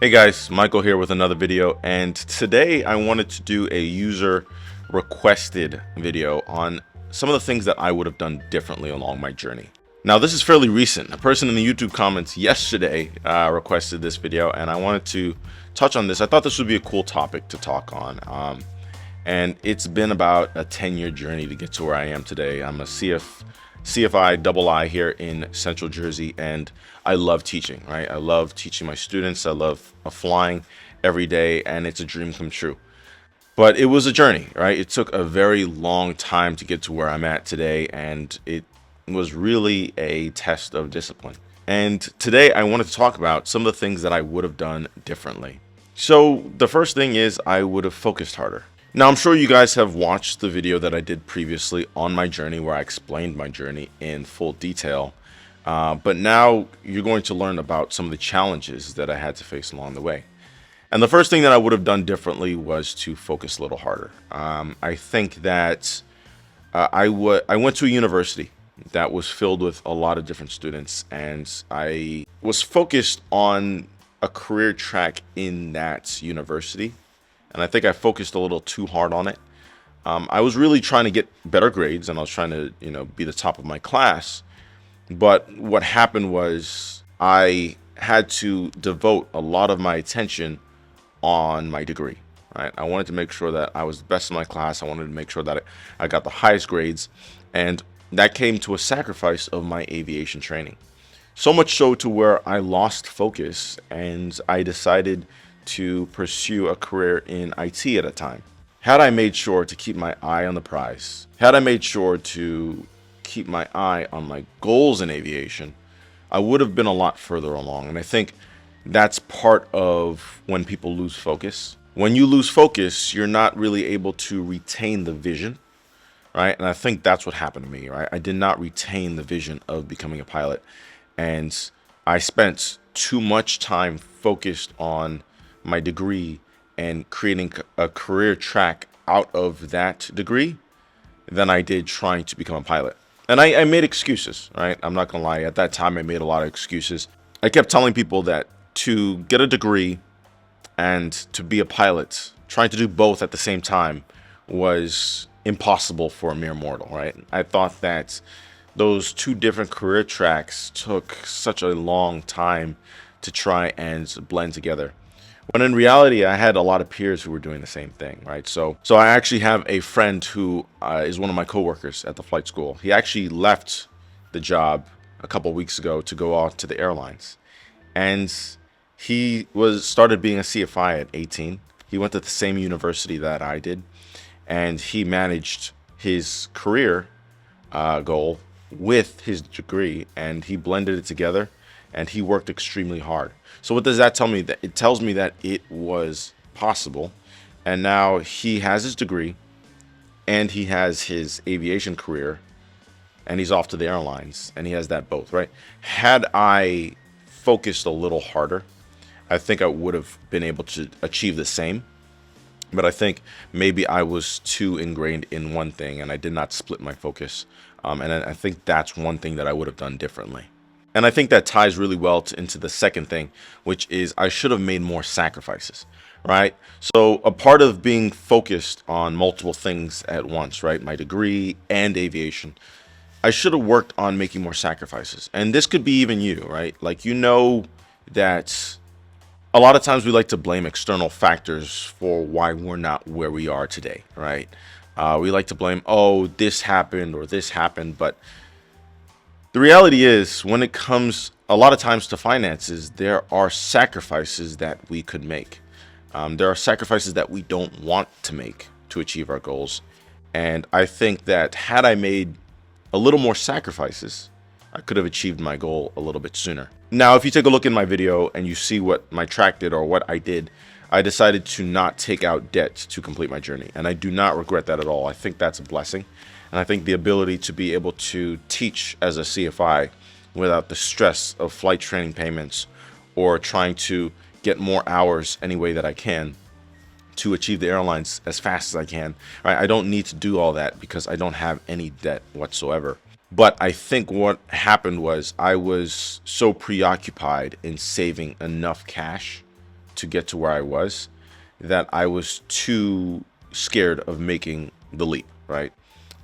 Hey guys, Michael here with another video, and today I wanted to do a user requested video on some of the things that I would have done differently along my journey. Now this is fairly recent. A person in the YouTube comments yesterday requested this video, and I wanted to touch on this. I thought this would be a cool topic to talk on. And it's been about a 10-year journey to get to where I am today. I'm a CFI double I here in Central Jersey, and I love teaching, right? I love teaching my students. I love flying every day, and it's a dream come true. But it was a journey, right? It took a very long time to get to where I'm at today, and it was really a test of discipline. And today I wanted to talk about some of the things that I would have done differently. So the first thing is I would have focused harder. Now, I'm sure you guys have watched the video that I did previously on my journey where I explained my journey in full detail. But now you're going to learn about some of the challenges that I had to face along the way. And the first thing that I would have done differently was to focus a little harder. I think that I went to a university that was filled with a lot of different students, and I was focused on a career track in that university. And I think I focused a little too hard on it. I was really trying to get better grades, and I was trying to, be the top of my class. But what happened was I had to devote a lot of my attention on my degree, right? I wanted to make sure that I was the best in my class. I wanted to make sure that I got the highest grades. And that came to a sacrifice of my aviation training. So much so to where I lost focus, and I decided to pursue a career in IT at a time. Had I made sure to keep my eye on the prize, had I made sure to keep my eye on my goals in aviation, I would have been a lot further along. And I think that's part of when people lose focus. When you lose focus, you're not really able to retain the vision, right? And I think that's what happened to me, right? I did not retain the vision of becoming a pilot. And I spent too much time focused on my degree and creating a career track out of that degree than I did trying to become a pilot. And I made excuses, right? I'm not gonna lie. At that time, I made a lot of excuses. I kept telling people that to get a degree and to be a pilot, trying to do both at the same time was impossible for a mere mortal, right? I thought that those two different career tracks took such a long time to try and blend together. When in reality, I had a lot of peers who were doing the same thing, right? So I actually have a friend who is one of my coworkers at the flight school. He actually left the job a couple weeks ago to go off to the airlines. And he started being a CFI at 18. He went to the same university that I did. And he managed his career goal with his degree, and he blended it together, and he worked extremely hard. So what does that tell me? That it tells me that it was possible, and now he has his degree, and he has his aviation career, and he's off to the airlines, and he has that both, right? Had I focused a little harder, I think I would have been able to achieve the same. But I think maybe I was too ingrained in one thing, and I did not split my focus. And I think that's one thing that I would have done differently. And I think that ties really well into the second thing, which is I should have made more sacrifices, right? So a part of being focused on multiple things at once, right? My degree and aviation, I should have worked on making more sacrifices. And this could be even you, right? Like, that a lot of times we like to blame external factors for why we're not where we are today, right? We like to blame, oh, this happened or this happened. But the reality is, when it comes a lot of times to finances, there are sacrifices that we could make. There are sacrifices that we don't want to make to achieve our goals. And I think that had I made a little more sacrifices, I could have achieved my goal a little bit sooner. Now, if you take a look in my video and you see what my track did or what I did, I decided to not take out debt to complete my journey. And I do not regret that at all. I think that's a blessing. And I think the ability to be able to teach as a CFI without the stress of flight training payments or trying to get more hours any way that I can to achieve the airlines as fast as I can. Right? I don't need to do all that because I don't have any debt whatsoever. But I think what happened was I was so preoccupied in saving enough cash to get to where I was that I was too scared of making the leap, right?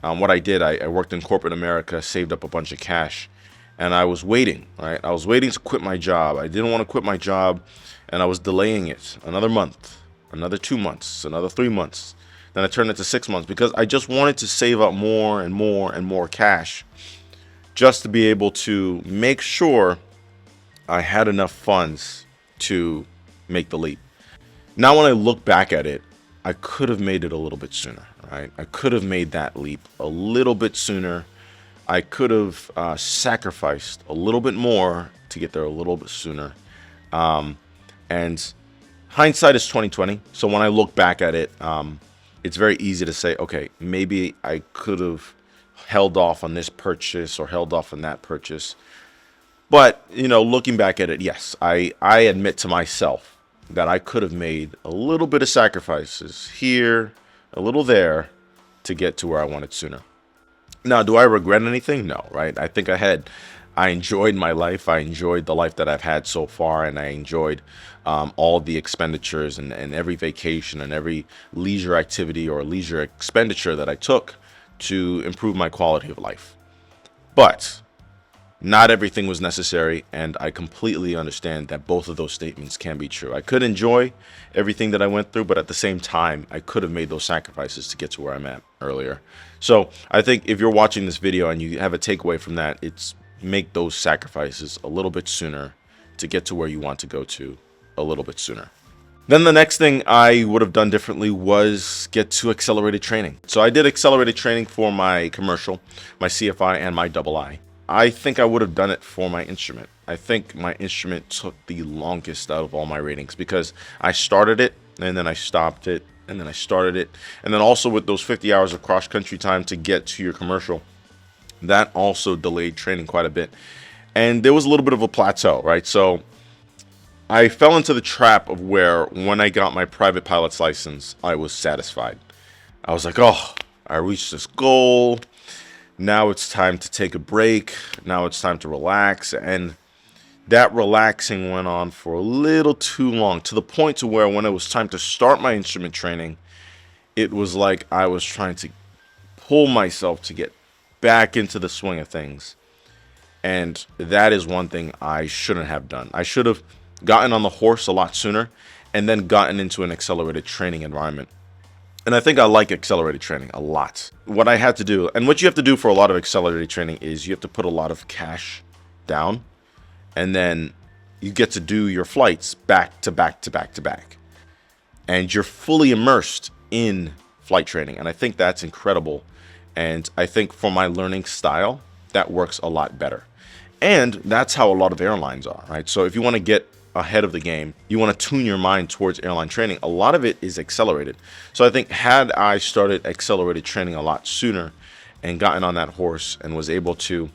What I did, I worked in corporate America, saved up a bunch of cash, and I was waiting, right? I was waiting to quit my job. I didn't want to quit my job, and I was delaying it another month, another 2 months, another 3 months. Then I turned it to 6 months because I just wanted to save up more and more and more cash just to be able to make sure I had enough funds to make the leap. Now, when I look back at it, I could have made it a little bit sooner, right? I could have made that leap a little bit sooner. I could have sacrificed a little bit more to get there a little bit sooner. And hindsight is 2020. So when I look back at it, it's very easy to say, okay, maybe I could have held off on this purchase or held off on that purchase. But, looking back at it, yes, I admit to myself that I could have made a little bit of sacrifices here, a little there to get to where I wanted sooner. Now, do I regret anything? No, right? I think I enjoyed my life. I enjoyed the life that I've had so far, and I enjoyed all the expenditures and every vacation and every leisure activity or leisure expenditure that I took to improve my quality of life. But not everything was necessary, and I completely understand that both of those statements can be true. I could enjoy everything that I went through, but at the same time, I could have made those sacrifices to get to where I'm at earlier. So I think if you're watching this video and you have a takeaway from that, it's make those sacrifices a little bit sooner to get to where you want to go to a little bit sooner. Then the next thing I would have done differently was get to accelerated training. So I did accelerated training for my commercial, my CFI, and my double I. I think I would have done it for my instrument. I think my instrument took the longest out of all my ratings because I started it and then I stopped it and then I started it. And then also with those 50 hours of cross-country time to get to your commercial, that also delayed training quite a bit. And there was a little bit of a plateau, right? So I fell into the trap of where when I got my private pilot's license, I was satisfied. I was like, oh, I reached this goal. Now it's time to take a break. Now it's time to relax. And that relaxing went on for a little too long, to the point to where when it was time to start my instrument training, it was like I was trying to pull myself to get back into the swing of things. And that is one thing I shouldn't have done. I should have gotten on the horse a lot sooner and then gotten into an accelerated training environment. And I think I like accelerated training a lot. What I had to do, and what you have to do for a lot of accelerated training, is you have to put a lot of cash down, and then you get to do your flights back to back to back to back. And you're fully immersed in flight training. And I think that's incredible. And I think for my learning style, that works a lot better. And that's how a lot of airlines are, right? So if you want to get ahead of the game, you want to tune your mind towards airline training, a lot of it is accelerated. So I think had I started accelerated training a lot sooner and gotten on that horse and was able to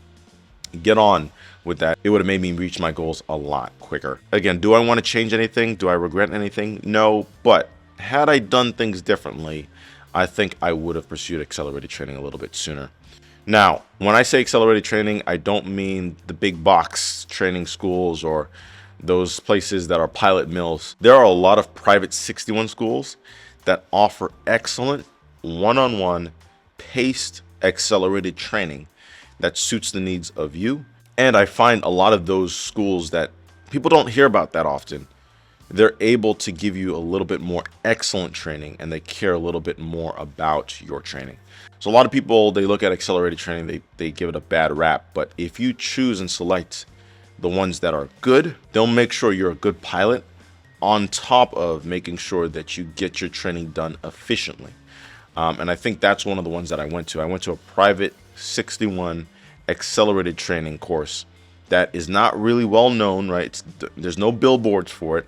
get on with that, it would have made me reach my goals a lot quicker. Again, do I want to change anything? Do I regret anything? No, but had I done things differently, I think I would have pursued accelerated training a little bit sooner. Now, when I say accelerated training, I don't mean the big box training schools or those places that are pilot mills. There are a lot of private 61 schools that offer excellent one-on-one paced accelerated training that suits the needs of you. And I find a lot of those schools that people don't hear about that often, they're able to give you a little bit more excellent training, and they care a little bit more about your training. So a lot of people, they look at accelerated training, they give it a bad rap. But if you choose and select the ones that are good, they'll make sure you're a good pilot on top of making sure that you get your training done efficiently. And I think that's one of the ones that I went to. I went to a private 61 accelerated training course that is not really well known, right? There's no billboards for it,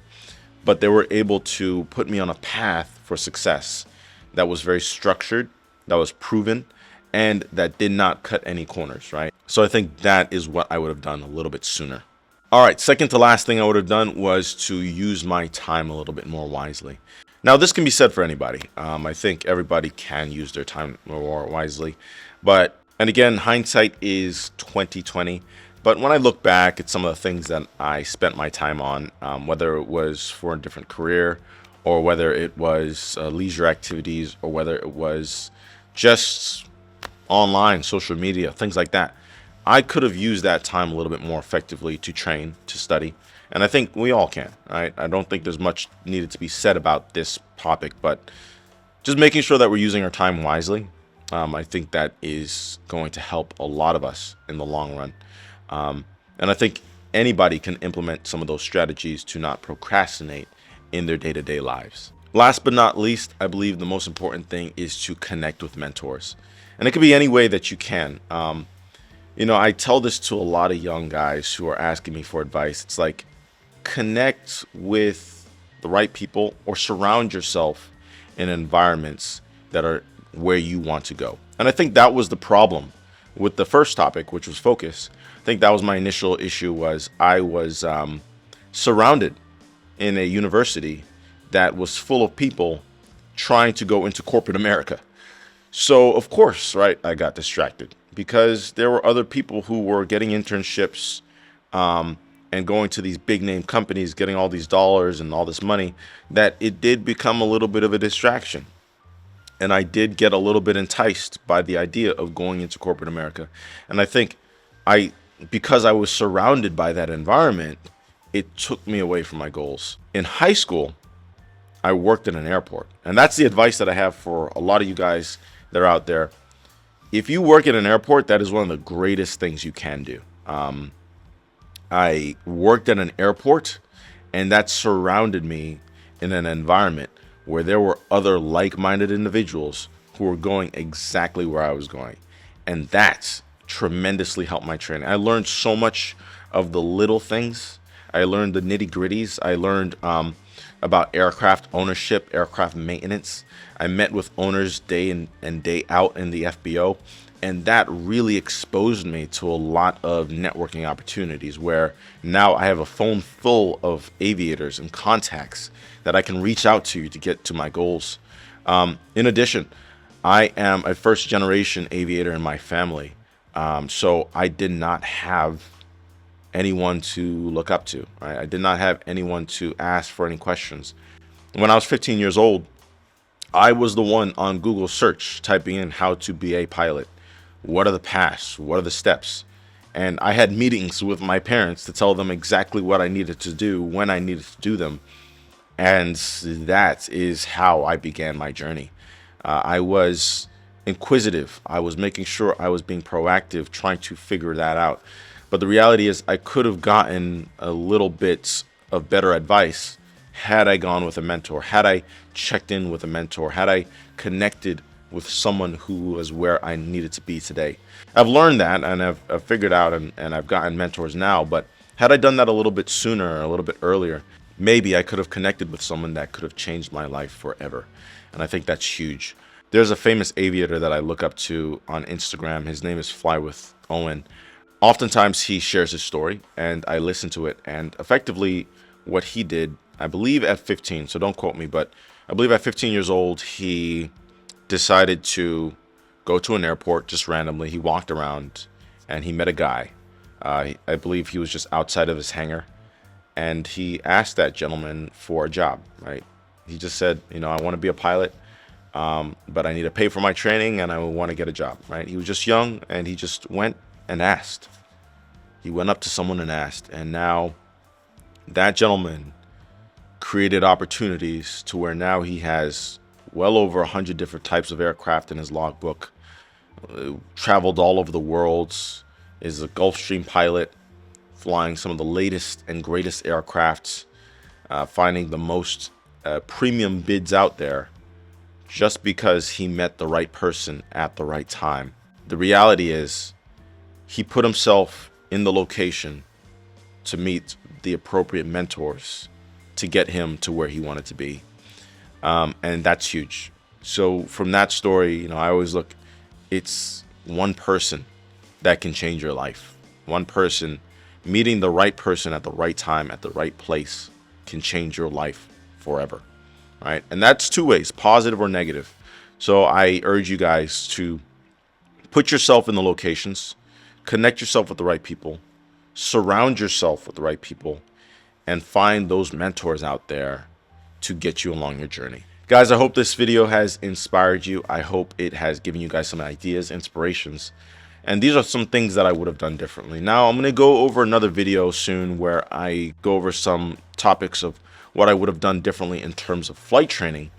but they were able to put me on a path for success that was very structured, that was proven, and that did not cut any corners, right? So I think that is what I would have done a little bit sooner. All right, second to last thing I would have done was to use my time a little bit more wisely. Now, this can be said for anybody. I think everybody can use their time more wisely. And again, hindsight is 2020. But when I look back at some of the things that I spent my time on, whether it was for a different career, or whether it was leisure activities, or whether it was just online, social media, things like that, I could have used that time a little bit more effectively to train, to study. And I think we all can, right? I don't think there's much needed to be said about this topic, but just making sure that we're using our time wisely, I think that is going to help a lot of us in the long run. And I think anybody can implement some of those strategies to not procrastinate in their day-to-day lives. Last but not least, I believe the most important thing is to connect with mentors. And it could be any way that you can. I tell this to a lot of young guys who are asking me for advice. It's like, connect with the right people or surround yourself in environments that are where you want to go. And I think that was the problem with the first topic, which was focus. I think that was my initial issue. Was I was surrounded in a university that was full of people trying to go into corporate America. So of course, right, I got distracted because there were other people who were getting internships and going to these big name companies, getting all these dollars and all this money, that it did become a little bit of a distraction. And I did get a little bit enticed by the idea of going into corporate America. And I think because I was surrounded by that environment, it took me away from my goals. In high school, I worked in an airport. And that's the advice that I have for a lot of you guys that are out there. If you work at an airport, that is one of the greatest things you can do. I worked at an airport, and that surrounded me in an environment where there were other like-minded individuals who were going exactly where I was going. And that tremendously helped my training. I learned so much of the little things. I learned the nitty-gritties. I learned about aircraft ownership, aircraft maintenance. I met with owners day in and day out in the FBO. And that really exposed me to a lot of networking opportunities where now I have a phone full of aviators and contacts that I can reach out to get to my goals. In addition, I am a first generation aviator in my family. So I did not have anyone to look up to. Right? I did not have anyone to ask for any questions. When I was 15 years old, I was the one on Google search typing in how to be a pilot. What are the paths? What are the steps? And I had meetings with my parents to tell them exactly what I needed to do, when I needed to do them. And that is how I began my journey. I was inquisitive. I was making sure I was being proactive, trying to figure that out. But the reality is I could have gotten a little bit of better advice had I gone with a mentor, had I checked in with a mentor, had I connected with someone who was where I needed to be today. I've learned that, and I've figured out, and I've gotten mentors now, but had I done that a little bit sooner, or a little bit earlier, maybe I could have connected with someone that could have changed my life forever. And I think that's huge. There's a famous aviator that I look up to on Instagram. His name is Fly with Owen. Oftentimes he shares his story, and I listen to it, and effectively what he did, I believe at 15, so don't quote me, but I believe at 15 years old, he decided to go to an airport just randomly. He walked around and he met a guy. I believe he was just outside of his hangar, and he asked that gentleman for a job, right? He just said, I want to be a pilot, but I need to pay for my training and I want to get a job, right? He was just young and he just went and asked. He went up to someone and asked, and now that gentleman created opportunities to where now he has well over 100 different types of aircraft in his logbook, traveled all over the world, is a Gulfstream pilot, flying some of the latest and greatest aircrafts, finding the most premium bids out there just because he met the right person at the right time. The reality is he put himself in the location to meet the appropriate mentors to get him to where he wanted to be. And that's huge. So from that story, I always look, it's one person that can change your life. One person, meeting the right person at the right time, at the right place, can change your life forever, right? And that's two ways, positive or negative. So I urge you guys to put yourself in the locations, connect yourself with the right people, surround yourself with the right people, and find those mentors out there to get you along your journey. Guys, I hope this video has inspired you. I hope it has given you guys some ideas, inspirations. And these are some things that I would have done differently. Now, I'm going to go over another video soon where I go over some topics of what I would have done differently in terms of flight training.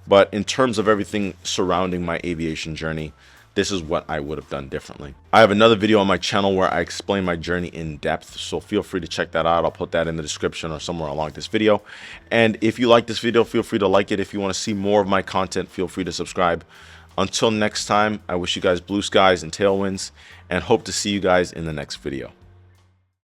But in terms of everything surrounding my aviation journey, this is what I would have done differently. I have another video on my channel where I explain my journey in depth, so feel free to check that out. I'll put that in the description or somewhere along this video. And if you like this video, feel free to like it. If you want to see more of my content, feel free to subscribe. Until next time, I wish you guys blue skies and tailwinds, and hope to see you guys in the next video.